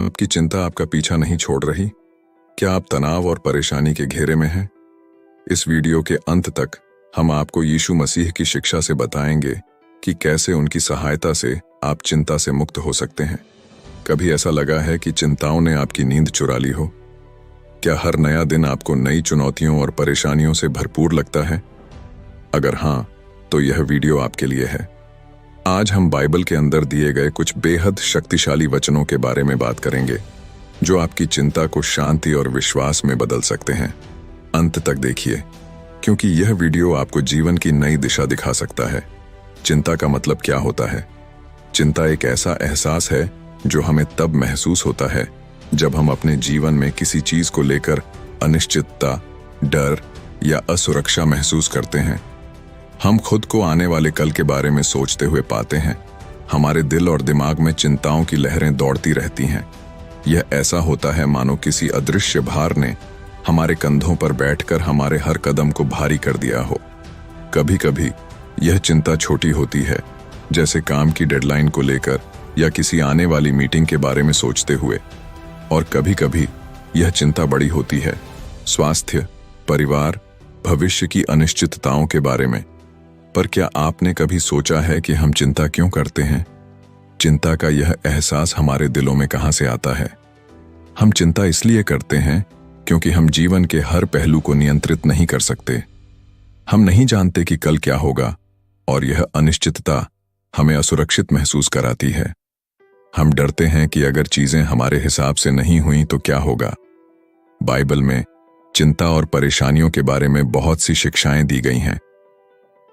आपकी चिंता आपका पीछा नहीं छोड़ रही? क्या आप तनाव और परेशानी के घेरे में हैं? इस वीडियो के अंत तक हम आपको यीशु मसीह की शिक्षा से बताएंगे कि कैसे उनकी सहायता से आप चिंता से मुक्त हो सकते हैं। कभी ऐसा लगा है कि चिंताओं ने आपकी नींद चुरा ली हो? क्या हर नया दिन आपको नई चुनौतियों और परेशानियों से भरपूर लगता है? अगर हाँ, तो यह वीडियो आपके लिए है। आज हम बाइबल के अंदर दिए गए कुछ बेहद शक्तिशाली वचनों के बारे में बात करेंगे, जो आपकी चिंता को शांति और विश्वास में बदल सकते हैं। अंत तक देखिए, क्योंकि यह वीडियो आपको जीवन की नई दिशा दिखा सकता है। चिंता का मतलब क्या होता है? चिंता एक ऐसा एहसास है जो हमें तब महसूस होता है जब हम अपने जीवन में किसी चीज को लेकर अनिश्चितता, डर या असुरक्षा महसूस करते हैं। हम खुद को आने वाले कल के बारे में सोचते हुए पाते हैं। हमारे दिल और दिमाग में चिंताओं की लहरें दौड़ती रहती हैं। यह ऐसा होता है मानो किसी अदृश्य भार ने हमारे कंधों पर बैठकर हमारे हर कदम को भारी कर दिया हो। कभी कभी यह चिंता छोटी होती है, जैसे काम की डेडलाइन को लेकर या किसी आने वाली मीटिंग के बारे में सोचते हुए, और कभी कभी यह चिंता बड़ी होती है, स्वास्थ्य, परिवार, भविष्य की अनिश्चितताओं के बारे में। पर क्या आपने कभी सोचा है कि हम चिंता क्यों करते हैं? चिंता का यह एहसास हमारे दिलों में कहां से आता है? हम चिंता इसलिए करते हैं क्योंकि हम जीवन के हर पहलू को नियंत्रित नहीं कर सकते। हम नहीं जानते कि कल क्या होगा, और यह अनिश्चितता हमें असुरक्षित महसूस कराती है। हम डरते हैं कि अगर चीजें हमारे हिसाब से नहीं हुई तो क्या होगा। बाइबल में चिंता और परेशानियों के बारे में बहुत सी शिक्षाएं दी गई हैं।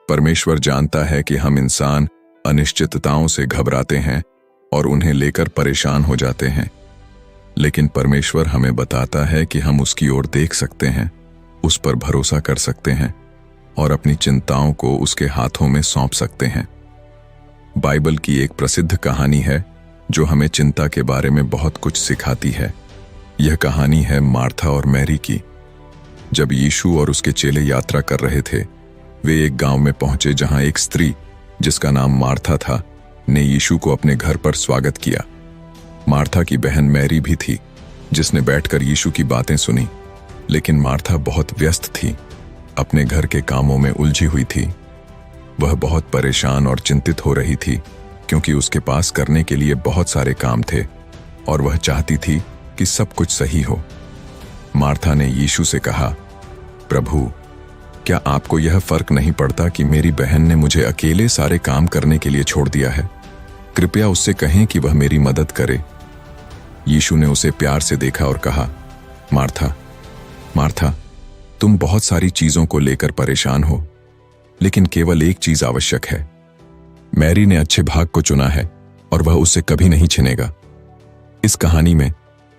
परमेश्वर जानता है कि हम इंसान अनिश्चितताओं से घबराते हैं और उन्हें लेकर परेशान हो जाते हैं, लेकिन परमेश्वर हमें बताता है कि हम उसकी ओर देख सकते हैं, उस पर भरोसा कर सकते हैं और अपनी चिंताओं को उसके हाथों में सौंप सकते हैं। बाइबल की एक प्रसिद्ध कहानी है जो हमें चिंता के बारे में बहुत कुछ सिखाती है। यह कहानी है मार्था और मैरी की। जब यीशु और उसके चेले यात्रा कर रहे थे, वे एक गांव में पहुंचे जहां एक स्त्री, जिसका नाम मार्था था, ने यीशु को अपने घर पर स्वागत किया। मार्था की बहन मैरी भी थी, जिसने बैठकर यीशु की बातें सुनी। लेकिन मार्था बहुत व्यस्त थी, अपने घर के कामों में उलझी हुई थी। वह बहुत परेशान और चिंतित हो रही थी, क्योंकि उसके पास करने के लिए बहुत सारे काम थे और वह चाहती थी कि सब कुछ सही हो। मार्था ने यीशु से कहा, प्रभु, क्या आपको यह फर्क नहीं पड़ता कि मेरी बहन ने मुझे अकेले सारे काम करने के लिए छोड़ दिया है? कृपया उससे कहें कि वह मेरी मदद करे। यीशु ने उसे प्यार से देखा और कहा, मार्था, मार्था, तुम बहुत सारी चीजों को लेकर परेशान हो, लेकिन केवल एक चीज आवश्यक है। मैरी ने अच्छे भाग को चुना है और वह उससे कभी नहीं छिनेगा। इस कहानी में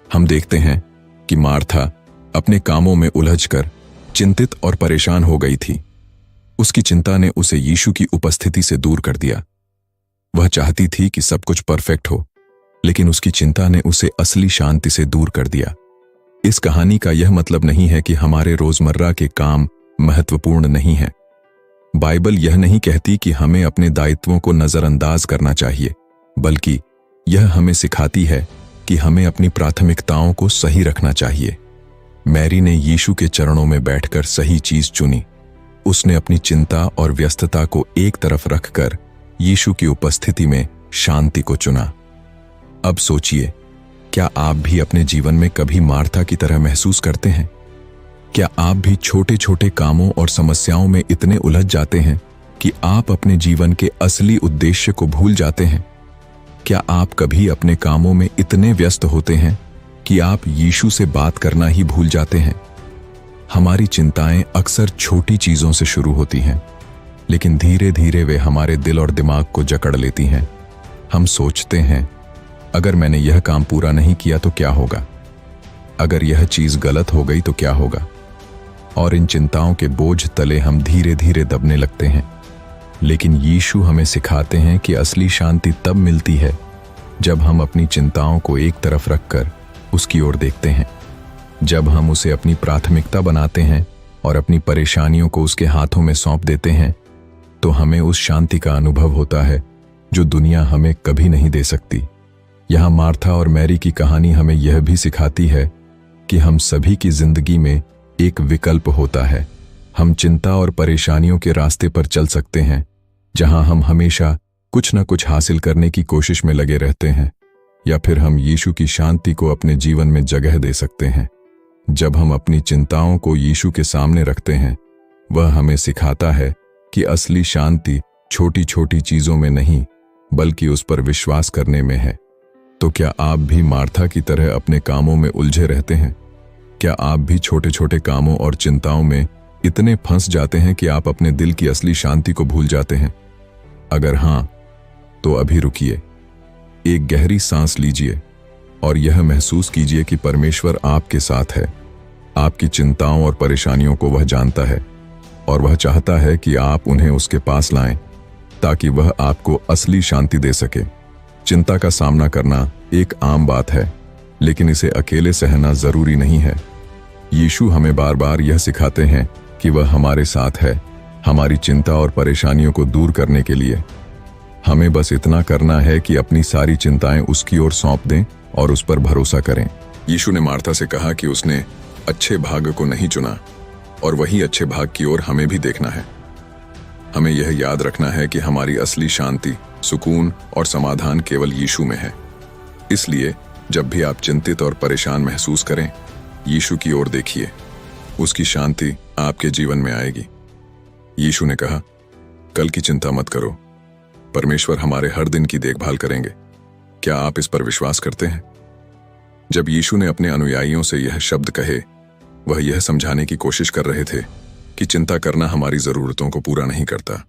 हम देखते हैं कि मार्था अपने कामों में उलझकर चिंतित और परेशान हो गई थी। उसकी चिंता ने उसे यीशु की उपस्थिति से दूर कर दिया। वह चाहती थी कि सब कुछ परफेक्ट हो, लेकिन उसकी चिंता ने उसे असली शांति से दूर कर दिया। इस कहानी का यह मतलब नहीं है कि हमारे रोजमर्रा के काम महत्वपूर्ण नहीं हैं। बाइबल यह नहीं कहती कि हमें अपने दायित्वों को नजरअंदाज करना चाहिए, बल्कि यह हमें सिखाती है कि हमें अपनी प्राथमिकताओं को सही रखना चाहिए। मैरी ने यीशु के चरणों में बैठकर सही चीज चुनी। उसने अपनी चिंता और व्यस्तता को एक तरफ रखकर यीशु की उपस्थिति में शांति को चुना। अब सोचिए, क्या आप भी अपने जीवन में कभी मार्था की तरह महसूस करते हैं? क्या आप भी छोटे छोटे कामों और समस्याओं में इतने उलझ जाते हैं कि आप अपने जीवन के असली उद्देश्य को भूल जाते हैं? क्या आप कभी अपने कामों में इतने व्यस्त होते हैं कि आप यीशु से बात करना ही भूल जाते हैं? हमारी चिंताएं अक्सर छोटी चीजों से शुरू होती हैं, लेकिन धीरे धीरे वे हमारे दिल और दिमाग को जकड़ लेती हैं। हम सोचते हैं, अगर मैंने यह काम पूरा नहीं किया तो क्या होगा? अगर यह चीज गलत हो गई तो क्या होगा? और इन चिंताओं के बोझ तले हम धीरे धीरे दबने लगते हैं। लेकिन यीशु हमें सिखाते हैं कि असली शांति तब मिलती है जब हम अपनी चिंताओं को एक तरफ रखकर उसकी ओर देखते हैं। जब हम उसे अपनी प्राथमिकता बनाते हैं और अपनी परेशानियों को उसके हाथों में सौंप देते हैं, तो हमें उस शांति का अनुभव होता है जो दुनिया हमें कभी नहीं दे सकती। यहाँ मार्था और मैरी की कहानी हमें यह भी सिखाती है कि हम सभी की जिंदगी में एक विकल्प होता है। हम चिंता और परेशानियों के रास्ते पर चल सकते हैं, जहां हम हमेशा कुछ न कुछ हासिल करने की कोशिश में लगे रहते हैं, या फिर हम यीशु की शांति को अपने जीवन में जगह दे सकते हैं। जब हम अपनी चिंताओं को यीशु के सामने रखते हैं, वह हमें सिखाता है कि असली शांति छोटी छोटी चीजों में नहीं, बल्कि उस पर विश्वास करने में है। तो क्या आप भी मार्था की तरह अपने कामों में उलझे रहते हैं? क्या आप भी छोटे छोटे कामों और चिंताओं में इतने फंस जाते हैं कि आप अपने दिल की असली शांति को भूल जाते हैं? अगर हां, तो अभी रुकिए, एक गहरी सांस लीजिए और यह महसूस कीजिए कि परमेश्वर आपके साथ है। आपकी चिंताओं और परेशानियों को वह जानता है और वह चाहता है कि आप उन्हें उसके पास लाएं, ताकि वह आपको असली शांति दे सके। चिंता का सामना करना एक आम बात है, लेकिन इसे अकेले सहना जरूरी नहीं है। यीशु हमें बार बार यह सिखाते हैं कि वह हमारे साथ है, हमारी चिंता और परेशानियों को दूर करने के लिए। हमें बस इतना करना है कि अपनी सारी चिंताएं उसकी ओर सौंप दें और उस पर भरोसा करें। यीशु ने मार्था से कहा कि उसने अच्छे भाग्य को नहीं चुना, और वही अच्छे भाग की ओर हमें भी देखना है। हमें यह याद रखना है कि हमारी असली शांति, सुकून और समाधान केवल यीशु में है। इसलिए जब भी आप चिंतित और परेशान महसूस करें, यीशु की ओर देखिए, उसकी शांति आपके जीवन में आएगी। यीशु ने कहा, कल की चिंता मत करो, परमेश्वर हमारे हर दिन की देखभाल करेंगे। क्या आप इस पर विश्वास करते हैं? जब यीशु ने अपने अनुयायियों से यह शब्द कहे, वह यह समझाने की कोशिश कर रहे थे कि चिंता करना हमारी जरूरतों को पूरा नहीं करता।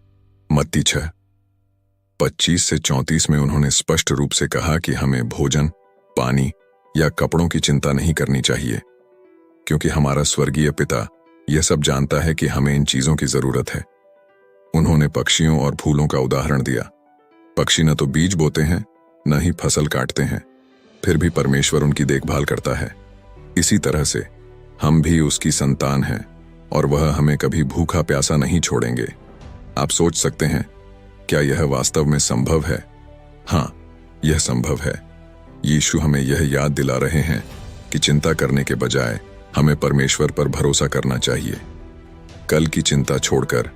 मत्ती 6:25-34 में उन्होंने स्पष्ट रूप से कहा कि हमें भोजन, पानी या कपड़ों की चिंता नहीं करनी चाहिए, क्योंकि हमारा स्वर्गीय पिता यह सब जानता है कि हमें इन चीजों की जरूरत है। उन्होंने पक्षियों और फूलों का उदाहरण दिया। पक्षी न तो बीज बोते हैं, न ही फसल काटते हैं, फिर भी परमेश्वर उनकी देखभाल करता है। इसी तरह से हम भी उसकी संतान हैं और वह हमें कभी भूखा प्यासा नहीं छोड़ेंगे। आप सोच सकते हैं, क्या यह वास्तव में संभव है? हाँ, यह संभव है। यीशु हमें यह याद दिला रहे हैं कि चिंता करने के बजाय हमें परमेश्वर पर भरोसा करना चाहिए। कल की चिंता छोड़कर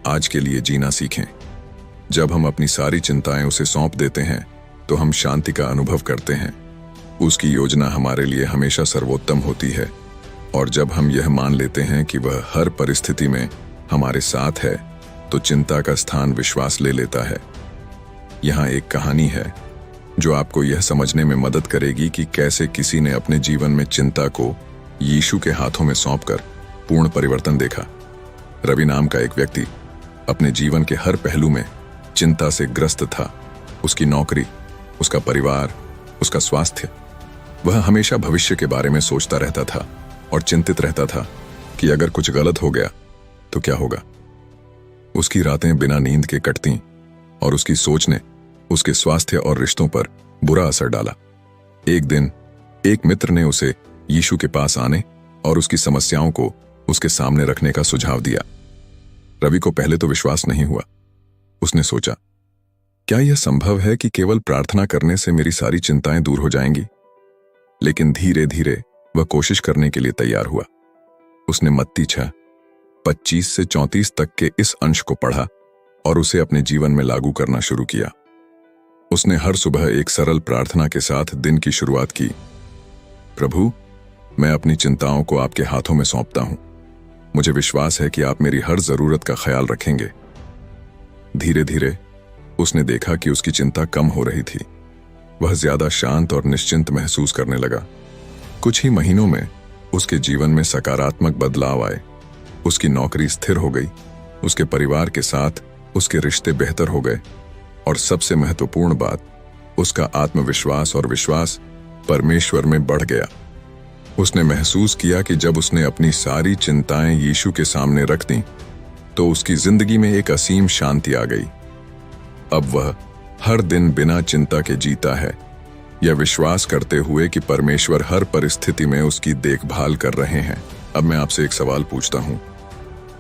आज के लिए जीना सीखें। जब हम अपनी सारी चिंताएं उसे सौंप देते हैं, तो हम शांति का अनुभव करते हैं। उसकी योजना हमारे लिए हमेशा सर्वोत्तम होती है, और जब हम यह मान लेते हैं कि वह हर परिस्थिति में हमारे साथ है, तो चिंता का स्थान विश्वास ले लेता है। यहाँ एक कहानी है जो आपको यह समझने में मदद करेगी कि कैसे किसी ने अपने जीवन में चिंता को यीशु के हाथों में सौंपकर पूर्ण परिवर्तन देखा। रवि नाम का एक व्यक्ति अपने जीवन के हर पहलू में चिंता से ग्रस्त था। उसकी नौकरी, उसका परिवार, उसका स्वास्थ्य। वह हमेशा भविष्य के बारे में सोचता रहता था और चिंतित रहता था कि अगर कुछ गलत हो गया तो क्या होगा। उसकी रातें बिना नींद के कटती और उसकी सोच ने उसके स्वास्थ्य और रिश्तों पर बुरा असर डाला। एक दिन एक मित्र ने उसे यीशु के पास आने और उसकी समस्याओं को उसके सामने रखने का सुझाव दिया। रवि को पहले तो विश्वास नहीं हुआ। उसने सोचा, क्या यह संभव है कि केवल प्रार्थना करने से मेरी सारी चिंताएं दूर हो जाएंगी? लेकिन धीरे धीरे वह कोशिश करने के लिए तैयार हुआ। उसने मत्ती 6:25-34 तक के इस अंश को पढ़ा और उसे अपने जीवन में लागू करना शुरू किया। उसने हर सुबह एक सरल प्रार्थना के साथ दिन की शुरुआत की। प्रभु, मैं अपनी चिंताओं को आपके हाथों में सौंपता हूं। मुझे विश्वास है कि आप मेरी हर जरूरत का ख्याल रखेंगे। धीरे धीरे उसने देखा कि उसकी चिंता कम हो रही थी। वह ज्यादा शांत और निश्चिंत महसूस करने लगा। कुछ ही महीनों में उसके जीवन में सकारात्मक बदलाव आए। उसकी नौकरी स्थिर हो गई, उसके परिवार के साथ उसके रिश्ते बेहतर हो गए, और सबसे महत्वपूर्ण बात, उसका आत्मविश्वास और विश्वास परमेश्वर में बढ़ गया। उसने महसूस किया कि जब उसने अपनी सारी चिंताएं यीशु के सामने रख दी, तो उसकी जिंदगी में एक असीम शांति आ गई। अब वह हर दिन बिना चिंता के जीता है, यह विश्वास करते हुए कि परमेश्वर हर परिस्थिति में उसकी देखभाल कर रहे हैं। अब मैं आपसे एक सवाल पूछता हूं,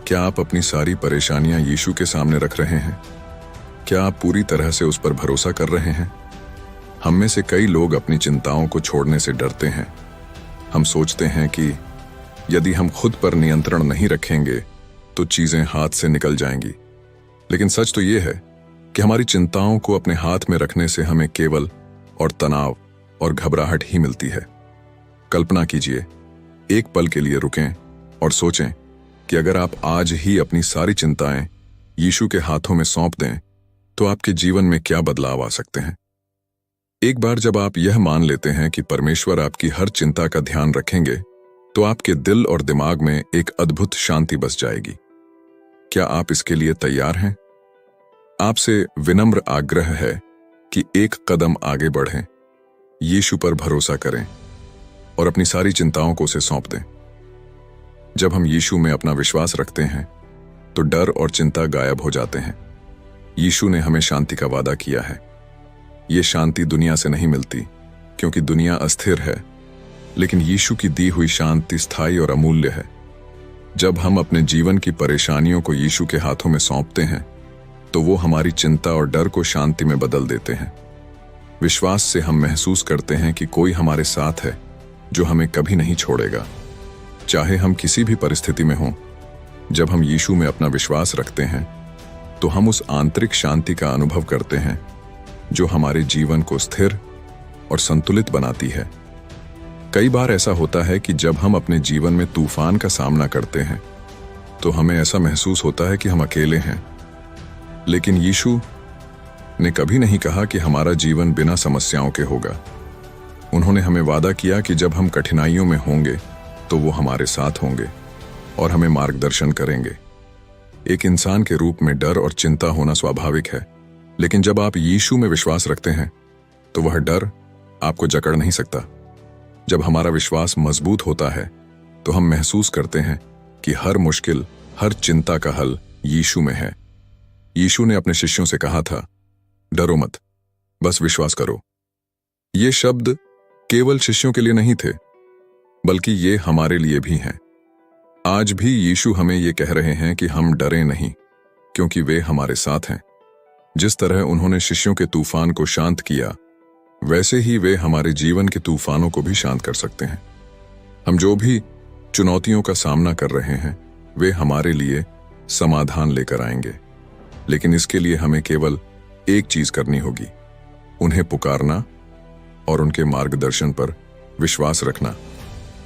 क्या आप अपनी सारी परेशानियां यीशु के सामने रख रहे हैं? क्या आप पूरी तरह से उस पर भरोसा कर रहे हैं? हम में से कई लोग अपनी चिंताओं को छोड़ने से डरते हैं। हम सोचते हैं कि यदि हम खुद पर नियंत्रण नहीं रखेंगे तो चीजें हाथ से निकल जाएंगी। लेकिन सच तो यह है कि हमारी चिंताओं को अपने हाथ में रखने से हमें केवल और तनाव और घबराहट ही मिलती है। कल्पना कीजिए, एक पल के लिए रुकें और सोचें कि अगर आप आज ही अपनी सारी चिंताएं यीशु के हाथों में सौंप दें तो आपके जीवन में क्या बदलाव आ सकते हैं। एक बार जब आप यह मान लेते हैं कि परमेश्वर आपकी हर चिंता का ध्यान रखेंगे तो आपके दिल और दिमाग में एक अद्भुत शांति बस जाएगी। क्या आप इसके लिए तैयार हैं? आपसे विनम्र आग्रह है कि एक कदम आगे बढ़ें, यीशु पर भरोसा करें और अपनी सारी चिंताओं को उसे सौंप दें। जब हम यीशु में अपना विश्वास रखते हैं तो डर और चिंता गायब हो जाते हैं। यीशु ने हमें शांति का वादा किया है। ये शांति दुनिया से नहीं मिलती क्योंकि दुनिया अस्थिर है, लेकिन यीशु की दी हुई शांति स्थायी और अमूल्य है। जब हम अपने जीवन की परेशानियों को यीशु के हाथों में सौंपते हैं तो वो हमारी चिंता और डर को शांति में बदल देते हैं। विश्वास से हम महसूस करते हैं कि कोई हमारे साथ है जो हमें कभी नहीं छोड़ेगा, चाहे हम किसी भी परिस्थिति में हों। जब हम यीशु में अपना विश्वास रखते हैं तो हम उस आंतरिक शांति का अनुभव करते हैं जो हमारे जीवन को स्थिर और संतुलित बनाती है। कई बार ऐसा होता है कि जब हम अपने जीवन में तूफान का सामना करते हैं तो हमें ऐसा महसूस होता है कि हम अकेले हैं, लेकिन यीशु ने कभी नहीं कहा कि हमारा जीवन बिना समस्याओं के होगा। उन्होंने हमें वादा किया कि जब हम कठिनाइयों में होंगे तो वो हमारे साथ होंगे और हमें मार्गदर्शन करेंगे। एक इंसान के रूप में डर और चिंता होना स्वाभाविक है, लेकिन जब आप यीशु में विश्वास रखते हैं तो वह डर आपको जकड़ नहीं सकता। जब हमारा विश्वास मजबूत होता है तो हम महसूस करते हैं कि हर मुश्किल, हर चिंता का हल यीशु में है। यीशु ने अपने शिष्यों से कहा था, डरो मत, बस विश्वास करो। ये शब्द केवल शिष्यों के लिए नहीं थे, बल्कि ये हमारे लिए भी हैं। आज भी यीशु हमें ये कह रहे हैं कि हम डरें नहीं, क्योंकि वे हमारे साथ हैं। जिस तरह उन्होंने शिष्यों के तूफान को शांत किया, वैसे ही वे हमारे जीवन के तूफानों को भी शांत कर सकते हैं। हम जो भी चुनौतियों का सामना कर रहे हैं, वे हमारे लिए समाधान लेकर आएंगे। लेकिन इसके लिए हमें केवल एक चीज करनी होगी, उन्हें पुकारना और उनके मार्गदर्शन पर विश्वास रखना।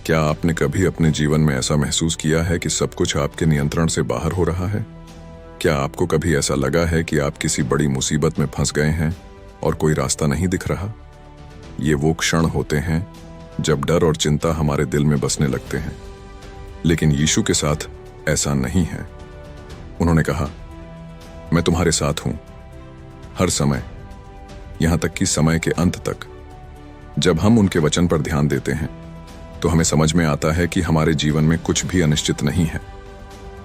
क्या आपने कभी अपने जीवन में ऐसा महसूस किया है कि सब कुछ आपके नियंत्रण से बाहर हो रहा है? क्या आपको कभी ऐसा लगा है कि आप किसी बड़ी मुसीबत में फंस गए हैं और कोई रास्ता नहीं दिख रहा? ये वो क्षण होते हैं जब डर और चिंता हमारे दिल में बसने लगते हैं। लेकिन यीशु के साथ ऐसा नहीं है। उन्होंने कहा, मैं तुम्हारे साथ हूं हर समय, यहां तक कि समय के अंत तक। जब हम उनके वचन पर ध्यान देते हैं तो हमें समझ में आता है कि हमारे जीवन में कुछ भी अनिश्चित नहीं है।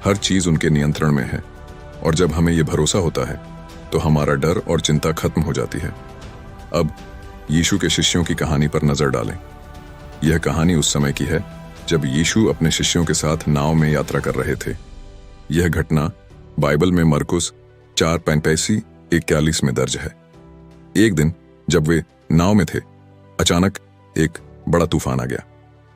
हर चीज उनके नियंत्रण में है, और जब हमें यह भरोसा होता है तो हमारा डर और चिंता खत्म हो जाती है। अब यीशु के शिष्यों की कहानी पर नजर डालें। यह कहानी उस समय की है जब यीशु अपने शिष्यों के साथ नाव में यात्रा कर रहे थे। यह घटना बाइबल में मरकुस 4:45-41 में दर्ज है। एक दिन जब वे नाव में थे, अचानक एक बड़ा तूफान आ गया।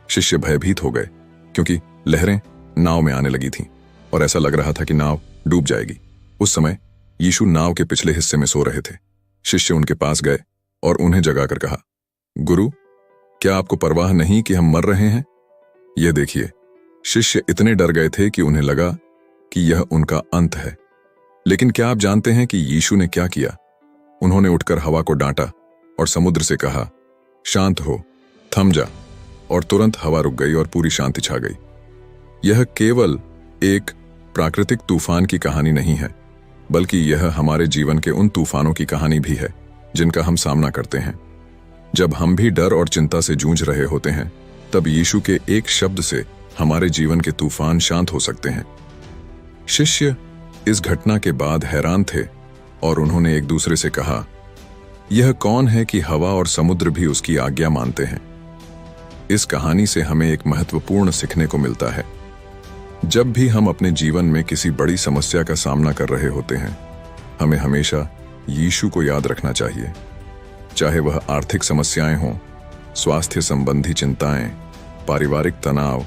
शिष्य भयभीत हो गए क्योंकि लहरें नाव में आने लगी थीं और ऐसा लग रहा था कि नाव डूब जाएगी। उस समय यीशु नाव के पिछले हिस्से में सो रहे थे। शिष्य उनके पास गए और उन्हें जगाकर कहा, गुरु, क्या आपको परवाह नहीं कि हम मर रहे हैं? यह देखिए, शिष्य इतने डर गए थे कि उन्हें लगा कि यह उनका अंत है। लेकिन क्या आप जानते हैं कि यीशु ने क्या किया? उन्होंने उठकर हवा को डांटा और समुद्र से कहा, शांत हो, थम जा। और तुरंत हवा रुक गई और पूरी शांति छा गई। यह केवल एक प्राकृतिक तूफान की कहानी नहीं है, बल्कि यह हमारे जीवन के उन तूफानों की कहानी भी है जिनका हम सामना करते हैं। जब हम भी डर और चिंता से जूझ रहे होते हैं, तब यीशु के एक शब्द से हमारे जीवन के तूफान शांत हो सकते हैं। शिष्य इस घटना के बाद हैरान थे और उन्होंने एक दूसरे से कहा, यह कौन है कि हवा और समुद्र भी उसकी आज्ञा मानते हैं? इस कहानी से हमें एक महत्वपूर्ण सीखने को मिलता है। जब भी हम अपने जीवन में किसी बड़ी समस्या का सामना कर रहे होते हैं, हमें हमेशा यीशु को याद रखना चाहिए। चाहे वह आर्थिक समस्याएं हों, स्वास्थ्य संबंधी चिंताएं, पारिवारिक तनाव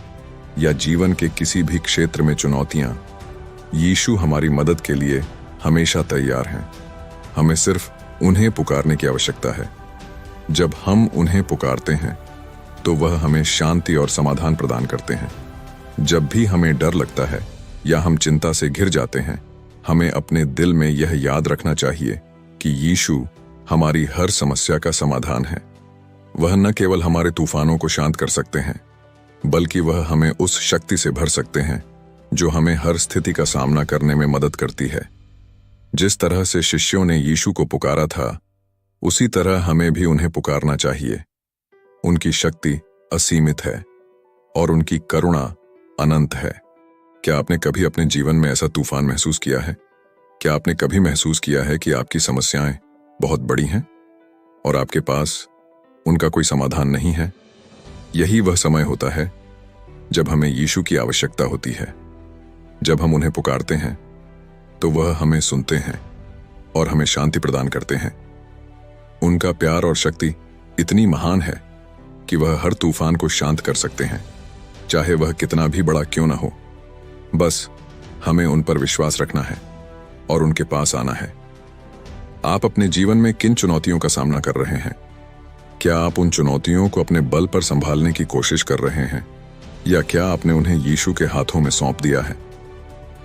या जीवन के किसी भी क्षेत्र में चुनौतियां, यीशु हमारी मदद के लिए हमेशा तैयार हैं। हमें सिर्फ उन्हें पुकारने की आवश्यकता है। जब हम उन्हें पुकारते हैं तो वह हमें शांति और समाधान प्रदान करते हैं। जब भी हमें डर लगता है या हम चिंता से घिर जाते हैं, हमें अपने दिल में यह याद रखना चाहिए कि यीशु हमारी हर समस्या का समाधान है। वह न केवल हमारे तूफानों को शांत कर सकते हैं, बल्कि वह हमें उस शक्ति से भर सकते हैं जो हमें हर स्थिति का सामना करने में मदद करती है। जिस तरह से शिष्यों ने यीशु को पुकारा था, उसी तरह हमें भी उन्हें पुकारना चाहिए। उनकी शक्ति असीमित है और उनकी करुणा अनंत है। क्या आपने कभी अपने जीवन में ऐसा तूफान महसूस किया है? क्या आपने कभी महसूस किया है कि आपकी समस्याएं बहुत बड़ी हैं और आपके पास उनका कोई समाधान नहीं है? यही वह समय होता है जब हमें यीशु की आवश्यकता होती है। जब हम उन्हें पुकारते हैं तो वह हमें सुनते हैं और हमें शांति प्रदान करते हैं। उनका प्यार और शक्ति इतनी महान है कि वह हर तूफान को शांत कर सकते हैं, चाहे वह कितना भी बड़ा क्यों ना हो। बस हमें उन पर विश्वास रखना है और उनके पास आना है। आप अपने जीवन में किन चुनौतियों का सामना कर रहे हैं? क्या आप उन चुनौतियों को अपने बल पर संभालने की कोशिश कर रहे हैं, या क्या आपने उन्हें यीशु के हाथों में सौंप दिया है?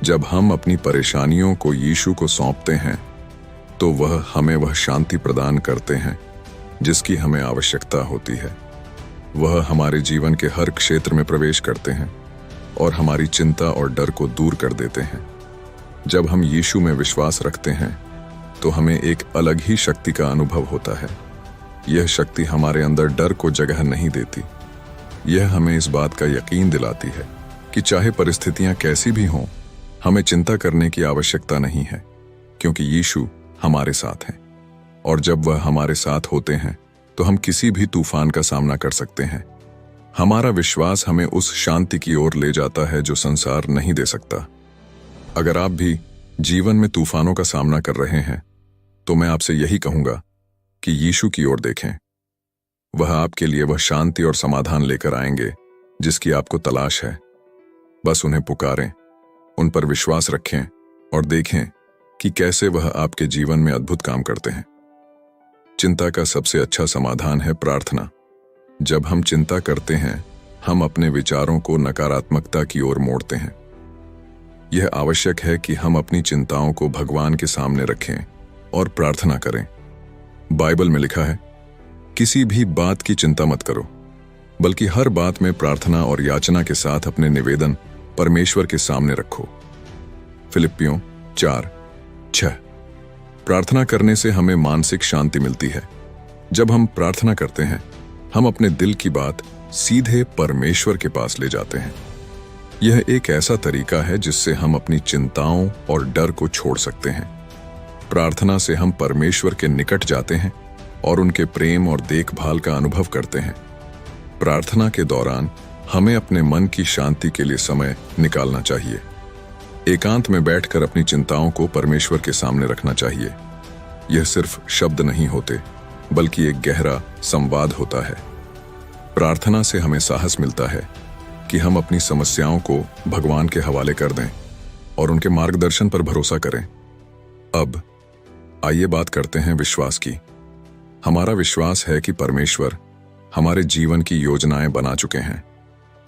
जब हम अपनी परेशानियों को यीशु को सौंपते हैं तो वह हमें वह शांति प्रदान करते हैं जिसकी हमें आवश्यकता होती है। वह हमारे जीवन के हर क्षेत्र में प्रवेश करते हैं और हमारी चिंता और डर को दूर कर देते हैं। जब हम यीशु में विश्वास रखते हैं तो हमें एक अलग ही शक्ति का अनुभव होता है। यह शक्ति हमारे अंदर डर को जगह नहीं देती। यह हमें इस बात का यकीन दिलाती है कि चाहे परिस्थितियां कैसी भी हों, हमें चिंता करने की आवश्यकता नहीं है, क्योंकि यीशु हमारे साथ हैं। और जब वह हमारे साथ होते हैं तो हम किसी भी तूफान का सामना कर सकते हैं। हमारा विश्वास हमें उस शांति की ओर ले जाता है जो संसार नहीं दे सकता। अगर आप भी जीवन में तूफानों का सामना कर रहे हैं तो मैं आपसे यही कहूंगा कि यीशु की ओर देखें। वह आपके लिए वह शांति और समाधान लेकर आएंगे जिसकी आपको तलाश है। बस उन्हें पुकारें, उन पर विश्वास रखें और देखें कि कैसे वह आपके जीवन में अद्भुत काम करते हैं। चिंता का सबसे अच्छा समाधान है प्रार्थना। जब हम चिंता करते हैं, हम अपने विचारों को नकारात्मकता की ओर मोड़ते हैं। यह आवश्यक है कि हम अपनी चिंताओं को भगवान के सामने रखें और प्रार्थना करें। बाइबल में लिखा है, किसी भी बात की चिंता मत करो, बल्कि हर बात में प्रार्थना और याचना के साथ अपने निवेदन परमेश्वर के सामने रखो। फिलिप्पियों 4:6। प्रार्थना करने से हमें मानसिक शांति मिलती है। जब हम प्रार्थना करते हैं, हम अपने दिल की बात सीधे परमेश्वर के पास ले जाते हैं। यह एक ऐसा तरीका है जिससे हम अपनी चिंताओं और डर को छोड़ सकते हैं। प्रार्थना से हम परमेश्वर के निकट जाते हैं और उनके प्रेम और देखभाल का अनुभव करते हैं। प्रार्थना के दौरान हमें अपने मन की शांति के लिए समय निकालना चाहिए। एकांत में बैठकर अपनी चिंताओं को परमेश्वर के सामने रखना चाहिए। यह सिर्फ शब्द नहीं होते, बल्कि एक गहरा संवाद होता है। प्रार्थना से हमें साहस मिलता है कि हम अपनी समस्याओं को भगवान के हवाले कर दें और उनके मार्गदर्शन पर भरोसा करें। अब आइए बात करते हैं विश्वास की। हमारा विश्वास है कि परमेश्वर हमारे जीवन की योजनाएं बना चुके हैं।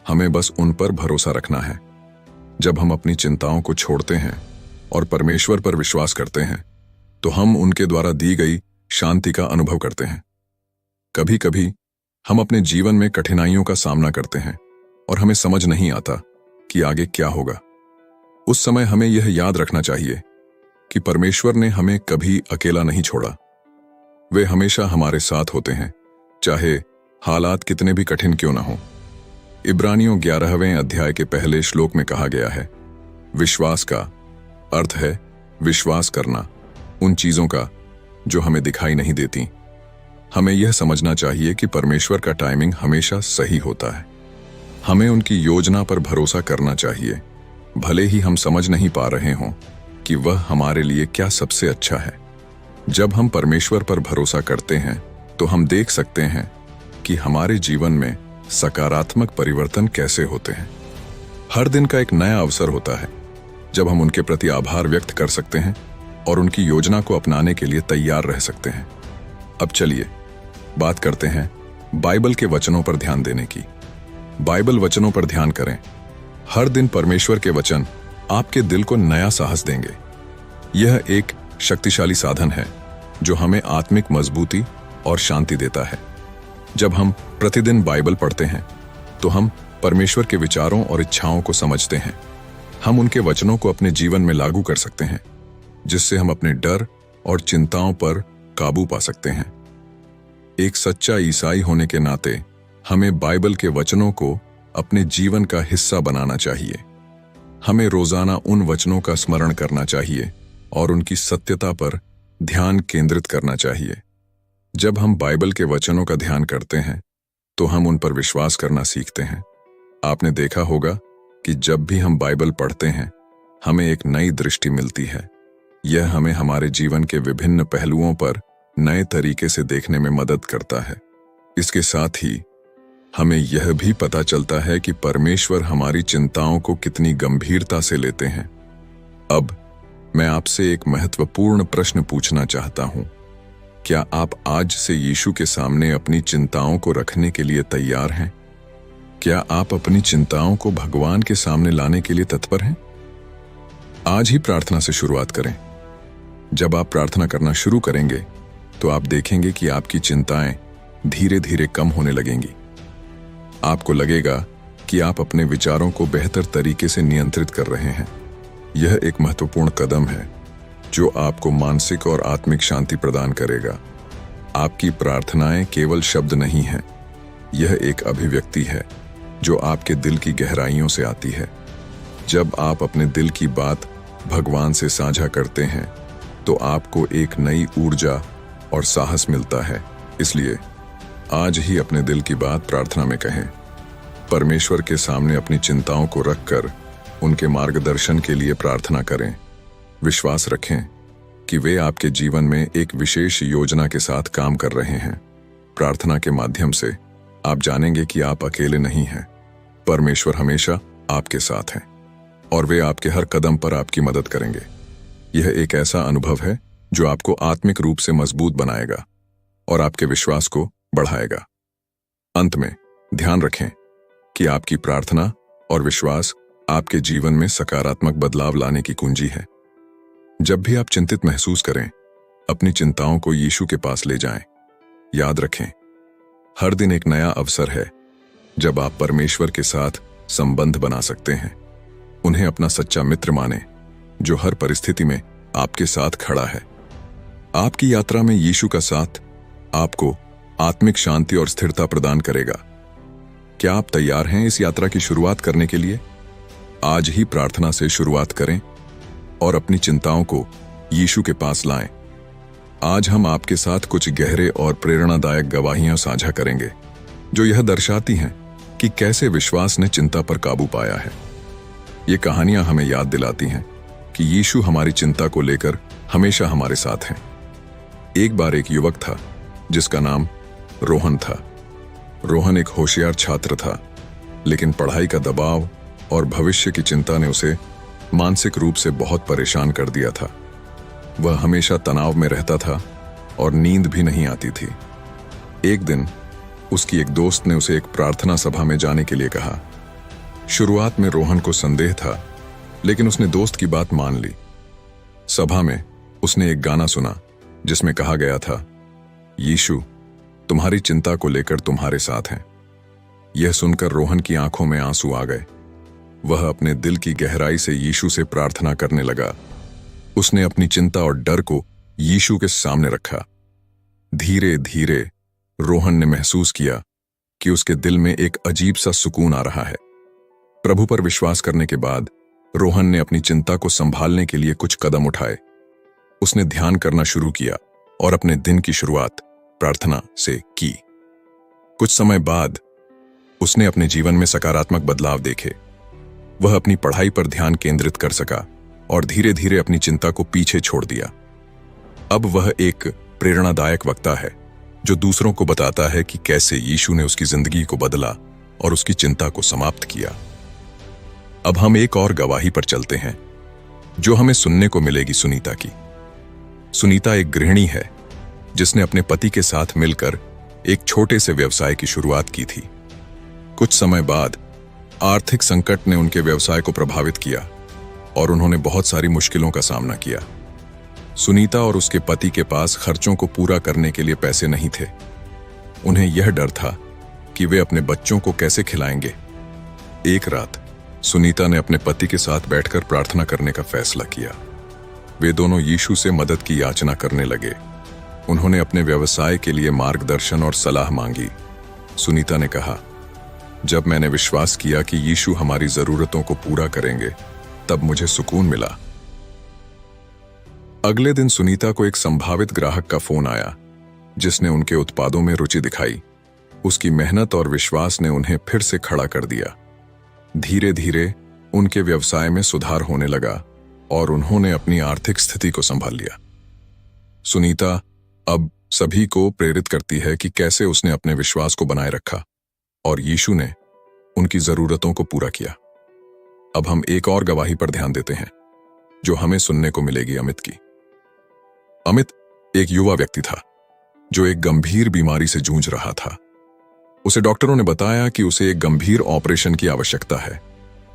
हमें बस उन पर भरोसा रखना है। जब हम अपनी चिंताओं को छोड़ते हैं और परमेश्वर पर विश्वास करते हैं, तो हम उनके द्वारा दी गई शांति का अनुभव करते हैं। कभी कभी हम अपने जीवन में कठिनाइयों का सामना करते हैं और हमें समझ नहीं आता कि आगे क्या होगा। उस समय हमें यह याद रखना चाहिए कि परमेश्वर ने हमें कभी अकेला नहीं छोड़ा। वे हमेशा हमारे साथ होते हैं, चाहे हालात कितने भी कठिन क्यों ना हो। इब्रानियों 11वें अध्याय के पहले श्लोक में कहा गया है, विश्वास का अर्थ है विश्वास करना उन चीजों का जो हमें दिखाई नहीं देती। हमें यह समझना चाहिए कि परमेश्वर का टाइमिंग हमेशा सही होता है। हमें उनकी योजना पर भरोसा करना चाहिए, भले ही हम समझ नहीं पा रहे हों कि वह हमारे लिए क्या सबसे अच्छा है। जब हम परमेश्वर पर भरोसा करते हैं, तो हम देख सकते हैं कि हमारे जीवन में सकारात्मक परिवर्तन कैसे होते हैं। हर दिन का एक नया अवसर होता है जब हम उनके प्रति आभार व्यक्त कर सकते हैं और उनकी योजना को अपनाने के लिए तैयार रह सकते हैं। अब चलिए बात करते हैं बाइबल के वचनों पर ध्यान देने की। बाइबल वचनों पर ध्यान करें। हर दिन परमेश्वर के वचन आपके दिल को नया साहस देंगे। यह एक शक्तिशाली साधन है जो हमें आत्मिक मजबूती और शांति देता है। जब हम प्रतिदिन बाइबल पढ़ते हैं तो हम परमेश्वर के विचारों और इच्छाओं को समझते हैं। हम उनके वचनों को अपने जीवन में लागू कर सकते हैं, जिससे हम अपने डर और चिंताओं पर काबू पा सकते हैं। एक सच्चा ईसाई होने के नाते हमें बाइबल के वचनों को अपने जीवन का हिस्सा बनाना चाहिए। हमें रोजाना उन वचनों का स्मरण करना चाहिए और उनकी सत्यता पर ध्यान केंद्रित करना चाहिए। जब हम बाइबल के वचनों का ध्यान करते हैं तो हम उन पर विश्वास करना सीखते हैं। आपने देखा होगा कि जब भी हम बाइबल पढ़ते हैं हमें एक नई दृष्टि मिलती है। यह हमें हमारे जीवन के विभिन्न पहलुओं पर नए तरीके से देखने में मदद करता है। इसके साथ ही हमें यह भी पता चलता है कि परमेश्वर हमारी चिंताओं को कितनी गंभीरता से लेते हैं। अब मैं आपसे एक महत्वपूर्ण प्रश्न पूछना चाहता हूं। क्या आप आज से यीशु के सामने अपनी चिंताओं को रखने के लिए तैयार हैं? क्या आप अपनी चिंताओं को भगवान के सामने लाने के लिए तत्पर हैं? आज ही प्रार्थना से शुरुआत करें। जब आप प्रार्थना करना शुरू करेंगे तो आप देखेंगे कि आपकी चिंताएं धीरे धीरे कम होने लगेंगी। आपको लगेगा कि आप अपने विचारों को बेहतर तरीके से नियंत्रित कर रहे हैं। यह एक महत्वपूर्ण कदम है जो आपको मानसिक और आत्मिक शांति प्रदान करेगा। आपकी प्रार्थनाएं केवल शब्द नहीं हैं, यह एक अभिव्यक्ति है जो आपके दिल की गहराइयों से आती है। जब आप अपने दिल की बात भगवान से साझा करते हैं तो आपको एक नई ऊर्जा और साहस मिलता है। इसलिए आज ही अपने दिल की बात प्रार्थना में कहें। परमेश्वर के सामने अपनी चिंताओं को रखकर उनके मार्गदर्शन के लिए प्रार्थना करें। विश्वास रखें कि वे आपके जीवन में एक विशेष योजना के साथ काम कर रहे हैं। प्रार्थना के माध्यम से आप जानेंगे कि आप अकेले नहीं हैं। परमेश्वर हमेशा आपके साथ हैं और वे आपके हर कदम पर आपकी मदद करेंगे। यह एक ऐसा अनुभव है जो आपको आत्मिक रूप से मजबूत बनाएगा और आपके विश्वास को बढ़ाएगा। अंत में ध्यान रखें कि आपकी प्रार्थना और विश्वास आपके जीवन में सकारात्मक बदलाव लाने की कुंजी है। जब भी आप चिंतित महसूस करें, अपनी चिंताओं को यीशु के पास ले जाएं। याद रखें, हर दिन एक नया अवसर है जब आप परमेश्वर के साथ संबंध बना सकते हैं। उन्हें अपना सच्चा मित्र माने जो हर परिस्थिति में आपके साथ खड़ा है। आपकी यात्रा में यीशु का साथ आपको आत्मिक शांति और स्थिरता प्रदान करेगा। क्या आप तैयार हैं इस यात्रा की शुरुआत करने के लिए? आज ही प्रार्थना से शुरुआत करें और अपनी चिंताओं को यीशु के पास लाएं। आज हम आपके साथ कुछ गहरे और प्रेरणादायक गवाहियां साझा करेंगे जो यह दर्शाती हैं कि कैसे विश्वास ने चिंता पर काबू पाया है। ये कहानियां हमें याद दिलाती हैं कि यीशु हमारी चिंता को लेकर हमेशा हमारे साथ हैं। एक बार एक युवक था जिसका नाम रोहन था। रोहन एक होशियार छात्र था, लेकिन पढ़ाई का दबाव और भविष्य की चिंता ने उसे मानसिक रूप से बहुत परेशान कर दिया था। वह हमेशा तनाव में रहता था और नींद भी नहीं आती थी। एक दिन उसकी एक दोस्त ने उसे एक प्रार्थना सभा में जाने के लिए कहा। शुरुआत में रोहन को संदेह था, लेकिन उसने दोस्त की बात मान ली। सभा में उसने एक गाना सुना जिसमें कहा गया था, यीशु तुम्हारी चिंता को लेकर तुम्हारे साथ हैं। यह सुनकर रोहन की आंखों में आंसू आ गए। वह अपने दिल की गहराई से यीशु से प्रार्थना करने लगा। उसने अपनी चिंता और डर को यीशु के सामने रखा। धीरे धीरे रोहन ने महसूस किया कि उसके दिल में एक अजीब सा सुकून आ रहा है। प्रभु पर विश्वास करने के बाद रोहन ने अपनी चिंता को संभालने के लिए कुछ कदम उठाए। उसने ध्यान करना शुरू किया और अपने दिन की शुरुआत प्रार्थना से की। कुछ समय बाद उसने अपने जीवन में सकारात्मक बदलाव देखे। वह अपनी पढ़ाई पर ध्यान केंद्रित कर सका और धीरे धीरे अपनी चिंता को पीछे छोड़ दिया। अब वह एक प्रेरणादायक वक्ता है जो दूसरों को बताता है कि कैसे यीशु ने उसकी जिंदगी को बदला और उसकी चिंता को समाप्त किया। अब हम एक और गवाही पर चलते हैं जो हमें सुनने को मिलेगी सुनीता की। सुनीता एक गृहिणी है जिसने अपने पति के साथ मिलकर एक छोटे से व्यवसाय की शुरुआत की थी। कुछ समय बाद आर्थिक संकट ने उनके व्यवसाय को प्रभावित किया और उन्होंने बहुत सारी मुश्किलों का सामना किया। सुनीता और उसके पति के पास खर्चों को पूरा करने के लिए पैसे नहीं थे। उन्हें यह डर था कि वे अपने बच्चों को कैसे खिलाएंगे। एक रात सुनीता ने अपने पति के साथ बैठकर प्रार्थना करने का फैसला किया। वे दोनों यीशु से मदद की याचना करने लगे। उन्होंने अपने व्यवसाय के लिए मार्गदर्शन और सलाह मांगी। सुनीता ने कहा, जब मैंने विश्वास किया कि यीशु हमारी जरूरतों को पूरा करेंगे, तब मुझे सुकून मिला। अगले दिन सुनीता को एक संभावित ग्राहक का फोन आया जिसने उनके उत्पादों में रुचि दिखाई। उसकी मेहनत और विश्वास ने उन्हें फिर से खड़ा कर दिया। धीरे धीरे उनके व्यवसाय में सुधार होने लगा और उन्होंने अपनी आर्थिक स्थिति को संभाल लिया। सुनीता अब सभी को प्रेरित करती है कि कैसे उसने अपने विश्वास को बनाए रखा और यीशु ने उनकी जरूरतों को पूरा किया। अब हम एक और गवाही पर ध्यान देते हैं जो हमें सुनने को मिलेगी अमित की। अमित एक युवा व्यक्ति था जो एक गंभीर बीमारी से जूझ रहा था। उसे डॉक्टरों ने बताया कि उसे एक गंभीर ऑपरेशन की आवश्यकता है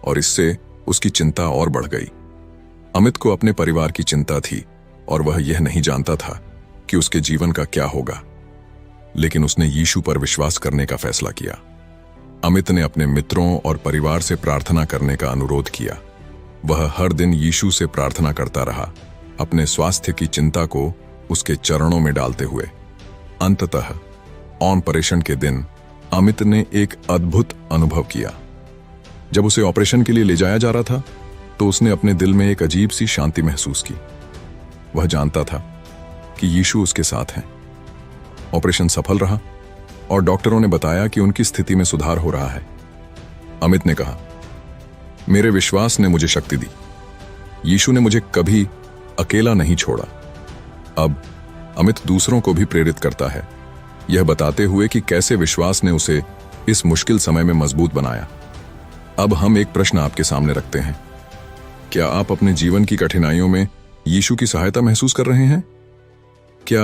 और इससे उसकी चिंता और बढ़ गई। अमित को अपने परिवार की चिंता थी और वह यह नहीं जानता था कि उसके जीवन का क्या होगा, लेकिन उसने यीशु पर विश्वास करने का फैसला किया। अमित ने अपने मित्रों और परिवार से प्रार्थना करने का अनुरोध किया। वह हर दिन यीशु से प्रार्थना करता रहा, अपने स्वास्थ्य की चिंता को उसके चरणों में डालते हुए। अंततः ऑपरेशन के दिन अमित ने एक अद्भुत अनुभव किया। जब उसे ऑपरेशन के लिए ले जाया जा रहा था तो उसने अपने दिल में एक अजीब सी शांति महसूस की। वह जानता था कि यीशु उसके साथ हैं। ऑपरेशन सफल रहा और डॉक्टरों ने बताया कि उनकी स्थिति में सुधार हो रहा है। अमित ने कहा, मेरे विश्वास ने मुझे शक्ति दी। यीशु ने मुझे कभी अकेला नहीं छोड़ा। अब अमित दूसरों को भी प्रेरित करता है, यह बताते हुए कि कैसे विश्वास ने उसे इस मुश्किल समय में मजबूत बनाया। अब हम एक प्रश्न आपके सामने रखते हैं। क्या आप अपने जीवन की कठिनाइयों में यीशु की सहायता महसूस कर रहे हैं? क्या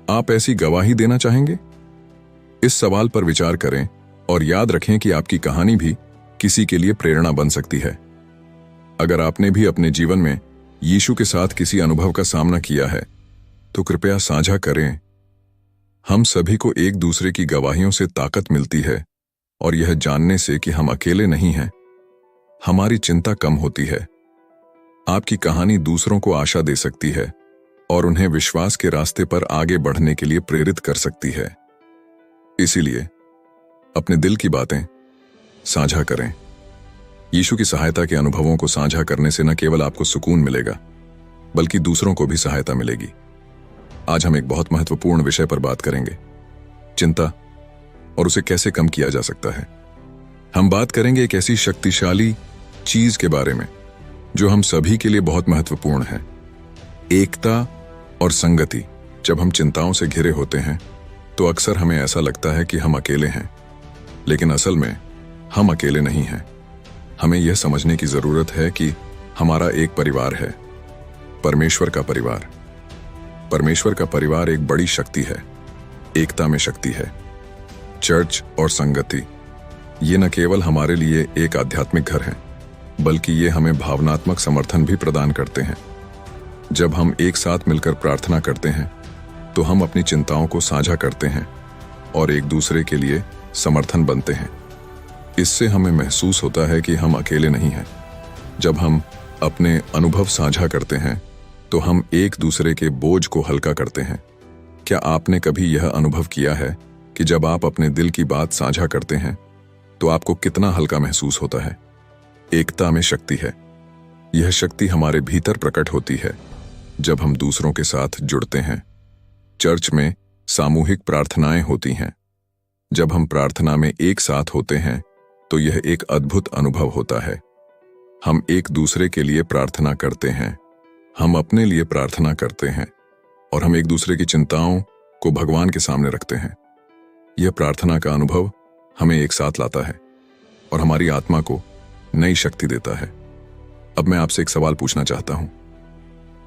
आप ऐसी गवाही देना चाहेंगे? इस सवाल पर विचार करें और याद रखें कि आपकी कहानी भी किसी के लिए प्रेरणा बन सकती है। अगर आपने भी अपने जीवन में यीशु के साथ किसी अनुभव का सामना किया है तो कृपया साझा करें। हम सभी को एक दूसरे की गवाहियों से ताकत मिलती है और यह जानने से कि हम अकेले नहीं हैं, हमारी चिंता कम होती है। आपकी कहानी दूसरों को आशा दे सकती है और उन्हें विश्वास के रास्ते पर आगे बढ़ने के लिए प्रेरित कर सकती है। इसीलिए अपने दिल की बातें साझा करें। यीशु की सहायता के अनुभवों को साझा करने से न केवल आपको सुकून मिलेगा बल्कि दूसरों को भी सहायता मिलेगी। आज हम एक बहुत महत्वपूर्ण विषय पर बात करेंगे, चिंता और उसे कैसे कम किया जा सकता है। हम बात करेंगे एक ऐसी शक्तिशाली चीज के बारे में जो हम सभी के लिए बहुत महत्वपूर्ण है, एकता और संगति। जब हम चिंताओं से घिरे होते हैं तो अक्सर हमें ऐसा लगता है कि हम अकेले हैं, लेकिन असल में हम अकेले नहीं हैं। हमें यह समझने की जरूरत है कि हमारा एक परिवार है, परमेश्वर का परिवार। परमेश्वर का परिवार एक बड़ी शक्ति है, एकता में शक्ति है। चर्च और संगति ये न केवल हमारे लिए एक आध्यात्मिक घर है बल्कि ये हमें भावनात्मक समर्थन भी प्रदान करते हैं। जब हम एक साथ मिलकर प्रार्थना करते हैं तो हम अपनी चिंताओं को साझा करते हैं और एक दूसरे के लिए समर्थन बनते हैं। इससे हमें महसूस होता है कि हम अकेले नहीं हैं। जब हम अपने अनुभव साझा करते हैं तो हम एक दूसरे के बोझ को हल्का करते हैं। क्या आपने कभी यह अनुभव किया है कि जब आप अपने दिल की बात साझा करते हैं तो आपको कितना हल्का महसूस होता है? एकता में शक्ति है। यह शक्ति हमारे भीतर प्रकट होती है जब हम दूसरों के साथ जुड़ते हैं। चर्च में सामूहिक प्रार्थनाएं होती हैं। जब हम प्रार्थना में एक साथ होते हैं तो यह एक अद्भुत अनुभव होता है। हम एक दूसरे के लिए प्रार्थना करते हैं, हम अपने लिए प्रार्थना करते हैं और हम एक दूसरे की चिंताओं को भगवान के सामने रखते हैं। यह प्रार्थना का अनुभव हमें एक साथ लाता है और हमारी आत्मा को नई शक्ति देता है। अब मैं आपसे एक सवाल पूछना चाहता हूं।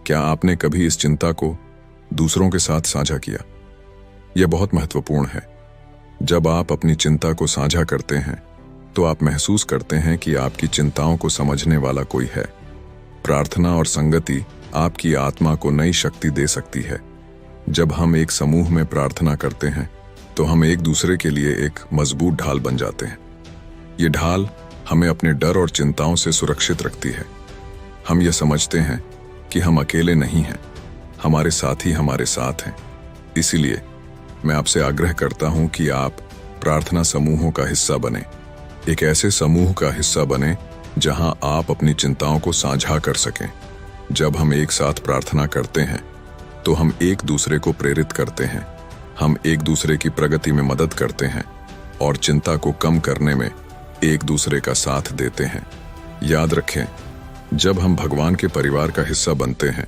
क्या आपने कभी इस चिंता को दूसरों के साथ साझा किया? यह बहुत महत्वपूर्ण है। जब आप अपनी चिंता को साझा करते हैं तो आप महसूस करते हैं कि आपकी चिंताओं को समझने वाला कोई है। प्रार्थना और संगति आपकी आत्मा को नई शक्ति दे सकती है। जब हम एक समूह में प्रार्थना करते हैं तो हम एक दूसरे के लिए एक मजबूत ढाल बन जाते हैं। ये ढाल हमें अपने डर और चिंताओं से सुरक्षित रखती है। हम ये समझते हैं कि हम अकेले नहीं हैं, हमारे साथी हमारे साथ हैं। इसीलिए मैं आपसे आग्रह करता हूं कि आप प्रार्थना समूहों का हिस्सा बने। एक ऐसे समूह का हिस्सा बने जहां आप अपनी चिंताओं को साझा कर सकें। जब हम एक साथ प्रार्थना करते हैं तो हम एक दूसरे को प्रेरित करते हैं, हम एक दूसरे की प्रगति में मदद करते हैं और चिंता को कम करने में एक दूसरे का साथ देते हैं। याद रखें, जब हम भगवान के परिवार का हिस्सा बनते हैं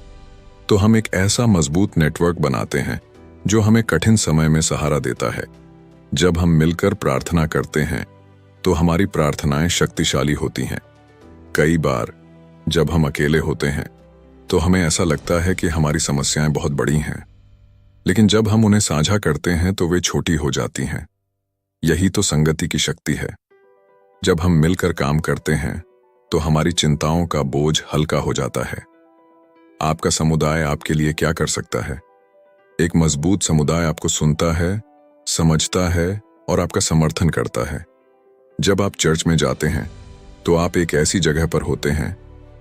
तो हम एक ऐसा मजबूत नेटवर्क बनाते हैं जो हमें कठिन समय में सहारा देता है। जब हम मिलकर प्रार्थना करते हैं तो हमारी प्रार्थनाएं शक्तिशाली होती हैं। कई बार जब हम अकेले होते हैं तो हमें ऐसा लगता है कि हमारी समस्याएं बहुत बड़ी हैं, लेकिन जब हम उन्हें साझा करते हैं तो वे छोटी हो जाती हैं। यही तो संगति की शक्ति है। जब हम मिलकर काम करते हैं तो हमारी चिंताओं का बोझ हल्का हो जाता है। आपका समुदाय आपके लिए क्या कर सकता है? एक मजबूत समुदाय आपको सुनता है, समझता है और आपका समर्थन करता है। जब आप चर्च में जाते हैं तो आप एक ऐसी जगह पर होते हैं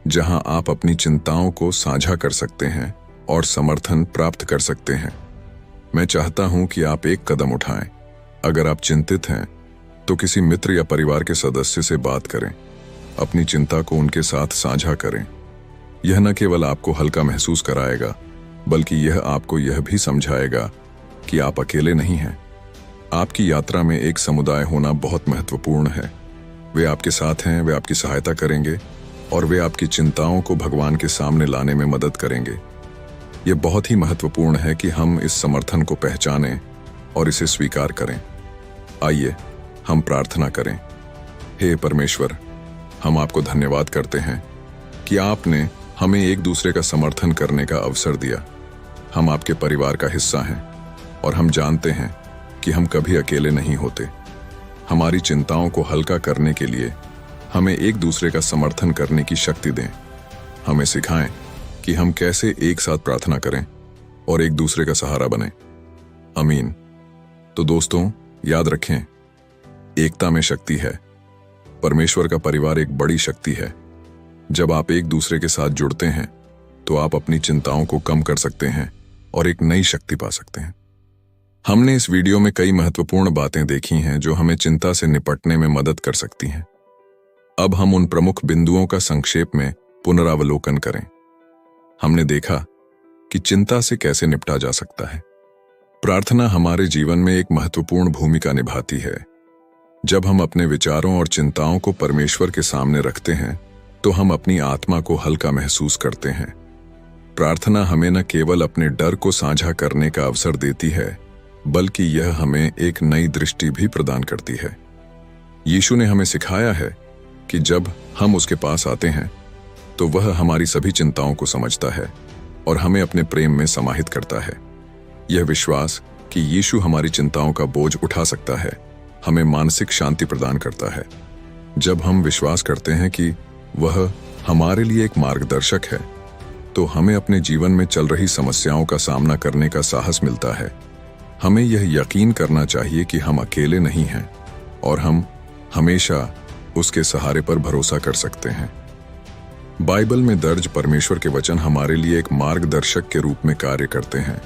जहां आप अपनी चिंताओं को साझा कर सकते हैं और समर्थन प्राप्त कर सकते हैं। मैं चाहता हूं कि आप एक कदम उठाएं। अगर आप चिंतित हैं तो किसी मित्र या परिवार के सदस्य से बात करें। अपनी चिंता को उनके साथ साझा करें। यह न केवल आपको हल्का महसूस कराएगा, बल्कि यह आपको यह भी समझाएगा कि आप अकेले नहीं हैं। आपकी यात्रा में एक समुदाय होना बहुत महत्वपूर्ण है। वे आपके साथ हैं, वे आपकी सहायता करेंगे और वे आपकी चिंताओं को भगवान के सामने लाने में मदद करेंगे। यह बहुत ही महत्वपूर्ण है कि हम इस समर्थन को पहचानें और इसे स्वीकार करें। आइए हम प्रार्थना करें। हे परमेश्वर, हम आपको धन्यवाद करते हैं कि आपने हमें एक दूसरे का समर्थन करने का अवसर दिया। हम आपके परिवार का हिस्सा हैं और हम जानते हैं कि हम कभी अकेले नहीं होते। हमारी चिंताओं को हल्का करने के लिए हमें एक दूसरे का समर्थन करने की शक्ति दें। हमें सिखाएं कि हम कैसे एक साथ प्रार्थना करें और एक दूसरे का सहारा बने। आमीन। तो दोस्तों, याद रखें, एकता में शक्ति है। परमेश्वर का परिवार एक बड़ी शक्ति है। जब आप एक दूसरे के साथ जुड़ते हैं तो आप अपनी चिंताओं को कम कर सकते हैं और एक नई शक्ति पा सकते हैं। हमने इस वीडियो में कई महत्वपूर्ण बातें देखी हैं जो हमें चिंता से निपटने में मदद कर सकती हैं। अब हम उन प्रमुख बिंदुओं का संक्षेप में पुनरावलोकन करें। हमने देखा कि चिंता से कैसे निपटा जा सकता है। प्रार्थना हमारे जीवन में एक महत्वपूर्ण भूमिका निभाती है। जब हम अपने विचारों और चिंताओं को परमेश्वर के सामने रखते हैं तो हम अपनी आत्मा को हल्का महसूस करते हैं। प्रार्थना हमें न केवल अपने डर को साझा करने का अवसर देती है, बल्कि यह हमें एक नई दृष्टि भी प्रदान करती है। यीशु ने हमें सिखाया है कि जब हम उसके पास आते हैं तो वह हमारी सभी चिंताओं को समझता है और हमें अपने प्रेम में समाहित करता है। यह विश्वास कि यीशु हमारी चिंताओं का बोझ उठा सकता है हमें मानसिक शांति प्रदान करता है। जब हम विश्वास करते हैं कि वह हमारे लिए एक मार्गदर्शक है तो हमें अपने जीवन में चल रही समस्याओं का सामना करने का साहस मिलता है। हमें यह यकीन करना चाहिए कि हम अकेले नहीं हैं और हम हमेशा उसके सहारे पर भरोसा कर सकते हैं। बाइबल में दर्ज परमेश्वर के वचन हमारे लिए एक मार्गदर्शक के रूप में कार्य करते हैं।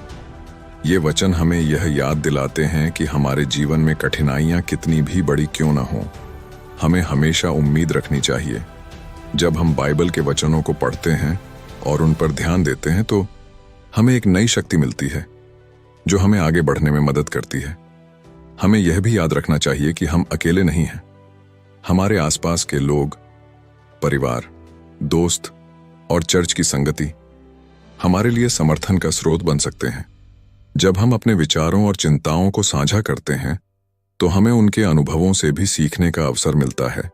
ये वचन हमें यह याद दिलाते हैं कि हमारे जीवन में कठिनाइयां कितनी भी बड़ी क्यों न हों, हमें हमेशा उम्मीद रखनी चाहिए। जब हम बाइबल के वचनों को पढ़ते हैं और उन पर ध्यान देते हैं तो हमें एक नई शक्ति मिलती है जो हमें आगे बढ़ने में मदद करती है। हमें यह भी याद रखना चाहिए कि हम अकेले नहीं हैं। हमारे आसपास के लोग, परिवार, दोस्त और चर्च की संगति हमारे लिए समर्थन का स्रोत बन सकते हैं। जब हम अपने विचारों और चिंताओं को साझा करते हैं तो हमें उनके अनुभवों से भी सीखने का अवसर मिलता है।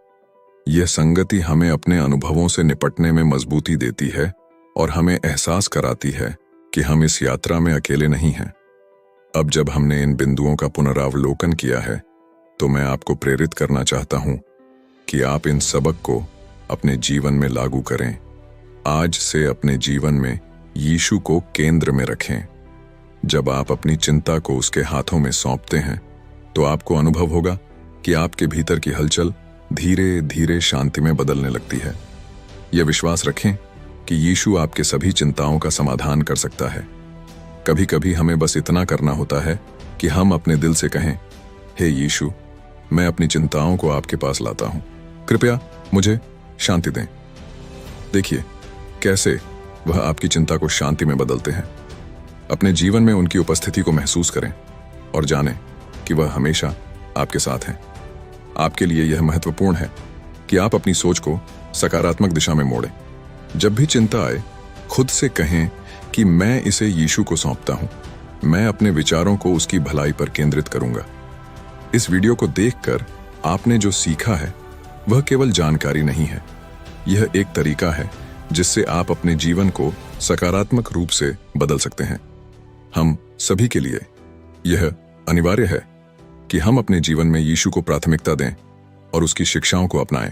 यह संगति हमें अपने अनुभवों से निपटने में मजबूती देती है और हमें एहसास कराती है कि हम इस यात्रा में अकेले नहीं हैं। अब जब हमने इन बिंदुओं का पुनरावलोकन किया है तो मैं आपको प्रेरित करना चाहता हूं कि आप इन सबक को अपने जीवन में लागू करें। आज से अपने जीवन में यीशु को केंद्र में रखें। जब आप अपनी चिंता को उसके हाथों में सौंपते हैं तो आपको अनुभव होगा कि आपके भीतर की हलचल धीरे धीरे शांति में बदलने लगती है। यह विश्वास रखें कि यीशु आपके सभी चिंताओं का समाधान कर सकता है। कभी कभी हमें बस इतना करना होता है कि हम अपने दिल से कहें, हे यीशु, मैं अपनी चिंताओं को आपके पास लाता हूं, कृपया मुझे शांति दें। देखिए कैसे वह आपकी चिंता को शांति में बदलते हैं। अपने जीवन में उनकी उपस्थिति को महसूस करें और जानें कि वह हमेशा आपके साथ हैं। आपके लिए यह महत्वपूर्ण है कि आप अपनी सोच को सकारात्मक दिशा में मोड़ें। जब भी चिंता आए, खुद से कहें कि मैं इसे यीशु को सौंपता हूं। मैं अपने विचारों को उसकी भलाई पर केंद्रित करूंगा। इस वीडियो को देखकर आपने जो सीखा है वह केवल जानकारी नहीं है, यह एक तरीका है जिससे आप अपने जीवन को सकारात्मक रूप से बदल सकते हैं। हम सभी के लिए यह अनिवार्य है कि हम अपने जीवन में यीशु को प्राथमिकता दें और उसकी शिक्षाओं को अपनाएं।